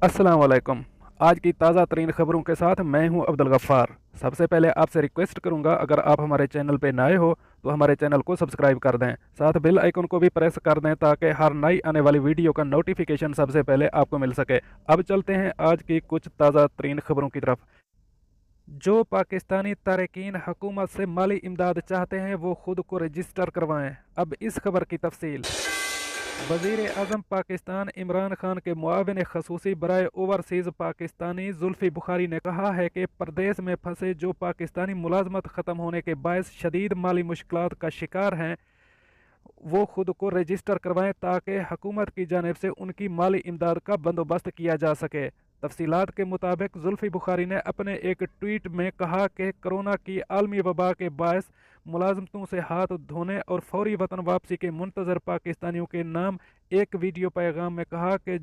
अस्सलाम वालेकुम। आज की ताज़ा तरीन ख़बरों के साथ मैं हूं अब्दुल गफ़्फ़ार। सबसे पहले आपसे रिक्वेस्ट करूंगा, अगर आप हमारे चैनल पे नए हो तो हमारे चैनल को सब्सक्राइब कर दें, साथ बेल आइकन को भी प्रेस कर दें ताकि हर नई आने वाली वीडियो का नोटिफिकेशन सबसे पहले आपको मिल सके। अब चलते हैं आज की कुछ ताज़ा तरीन ख़बरों की तरफ। जो पाकिस्तानी तारकीन हुकूमत से माली इमदाद चाहते हैं वो खुद को रजिस्टर करवाएं। अब इस खबर की तफसील। वज़ीर आज़म पाकिस्तान इमरान खान के मुआविन खसूसी बराए ओवरसीज़ पाकिस्तानी जुल्फ़ी बुखारी ने कहा है कि प्रदेश में फंसे जो पाकिस्तानी मुलाजमत ख़त्म होने के बायस शदीद माली मुश्किलात का शिकार हैं वो खुद को रजिस्टर करवाएं ताकि हुकूमत की जानिब से उनकी माली इमदाद का बंदोबस्त किया जा सके। तफसीलात के मुताबिक जुल्फ़ी बुखारी ने अपने एक ट्वीट में कहा कि कोरोना की आलमी वबा के बायस मुलाजमतों से हाथ धोने और फौरी वतन वापसी के मुंतज़र पाकिस्तानियों के नाम एक वीडियो पैगाम में कहा कि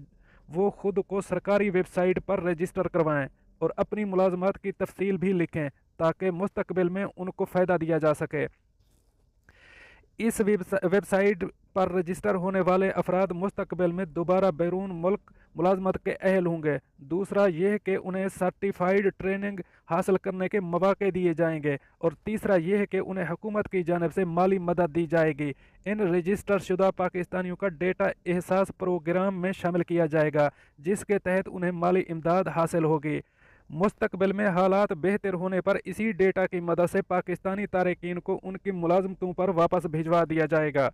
वो खुद को सरकारी वेबसाइट पर रजिस्टर करवाएं और अपनी मुलाजमत की तफसील भी लिखें ताकि मुस्तकबिल में उनको फ़ायदा दिया जा सके। इस वेबसाइट पर रजिस्टर होने वाले अफराद मुस्तकबिल में दोबारा बैरून मुल्क मुलाजमत के अहल होंगे। दूसरा यह कि उन्हें सर्टिफाइड ट्रेनिंग हासिल करने के मौके दिए जाएंगे और तीसरा यह कि उन्हें हुकूमत की जानिब से माली मदद दी जाएगी। इन रजिस्टर शुदा पाकिस्तानियों का डेटा एहसास प्रोग्राम में शामिल किया जाएगा जिसके तहत उन्हें माली इमदाद हासिल होगी। मुस्तकबिल में हालात बेहतर होने पर इसी डेटा की मदद से पाकिस्तानी तारकीन को उनकी मुलाजमतों पर वापस भिजवा दिया जाएगा।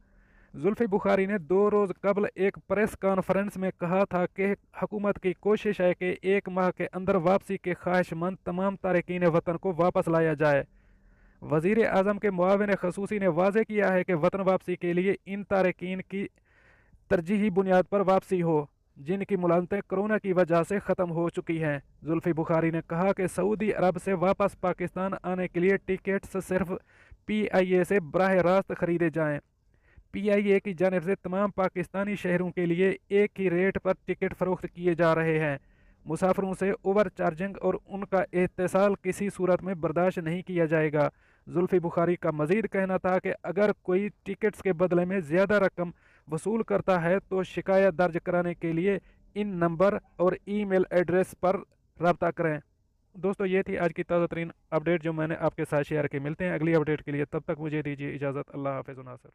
जुल्फ़ी बुखारी ने 2 रोज़ कबल एक प्रेस कॉन्फ्रेंस में कहा था कि हुकूमत की कोशिश है कि 1 माह के अंदर वापसी के ख्वाहिशमंद तमाम तारकीन वतन को वापस लाया जाए। वज़ीर आज़म के मुआविन खसूसी ने वाज़ेह किया है कि वतन वापसी के लिए इन तारकीन की तरजीही बुनियाद पर वापसी हो जिनकी मुलाजमतें कोरोना की वजह से ख़त्म हो चुकी हैं। जुल्फ़ी बुखारी ने कहा कि सऊदी अरब से वापस पाकिस्तान आने के लिए टिकट्स सिर्फ PIA से बराह रास्त ख़रीदे जाएँ। PIA की जानिब से तमाम पाकिस्तानी शहरों के लिए एक ही रेट पर टिकट फ़रोख्त किए जा रहे हैं। मुसाफिरों से ओवर चार्जिंग और उनका इत्तेसाल किसी सूरत में बर्दाश्त नहीं किया जाएगा। जुल्फ़ी बुखारी का मज़ीद कहना था कि अगर कोई टिकट्स के बदले में ज़्यादा रकम वसूल करता है तो शिकायत दर्ज कराने के लिए इन नंबर और ईमेल एड्रेस पर रब्ता करें। दोस्तों, ये थी आज की ताज़ा तरीन अपडेट जो मैंने आपके साथ शेयर की। मिलते हैं अगली अपडेट के लिए, तब तक मुझे दीजिए इजाज़त। अल्लाह हाफ़िज़ नासर।